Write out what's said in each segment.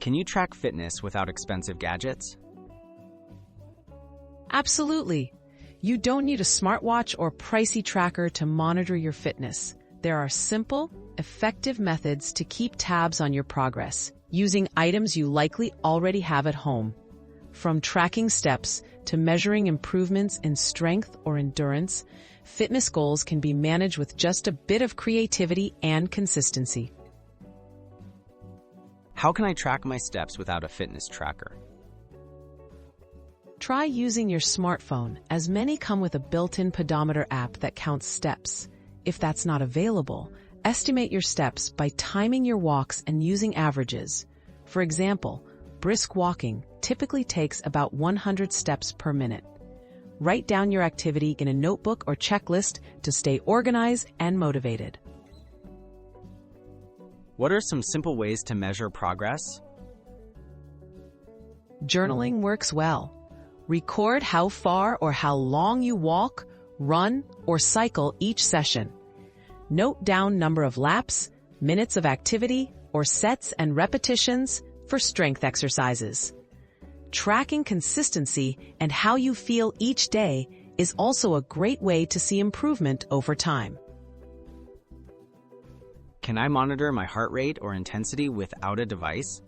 Can you track fitness without expensive gadgets? Absolutely. You don't need a smartwatch or pricey tracker to monitor your fitness. There are simple, effective methods to keep tabs on your progress, using items you likely already have at home. From tracking steps to measuring improvements in strength or endurance, fitness goals can be managed with just a bit of creativity and consistency. How can I track my steps without a fitness tracker? Try using your smartphone, as many come with a built-in pedometer app that counts steps. If that's not available, estimate your steps by timing your walks and using averages. For example, brisk walking typically takes about 100 steps per minute. Write down your activity in a notebook or checklist to stay organized and motivated. What are some simple ways to measure progress? Journaling works well. Record how far or how long you walk, run, or cycle each session. Note down number of laps, minutes of activity, or sets and repetitions for strength exercises. Tracking consistency and how you feel each day is also a great way to see improvement over time. Can I monitor my heart rate or intensity without a device?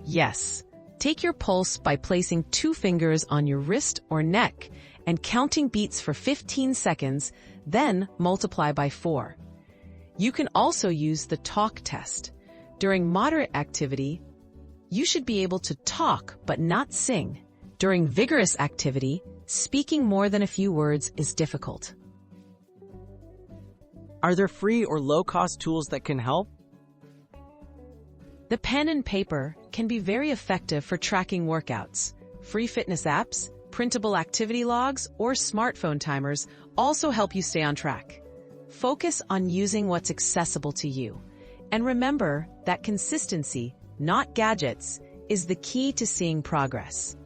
Yes. Take your pulse by placing 2 fingers on your wrist or neck and counting beats for 15 seconds, then multiply by 4. You can also use the talk test. During moderate activity, you should be able to talk but not sing. During vigorous activity, speaking more than a few words is difficult. Are there free or low-cost tools that can help? The pen and paper can be very effective for tracking workouts. Free fitness apps, printable activity logs, or smartphone timers also help you stay on track. Focus on using what's accessible to you. And remember that consistency, not gadgets, is the key to seeing progress.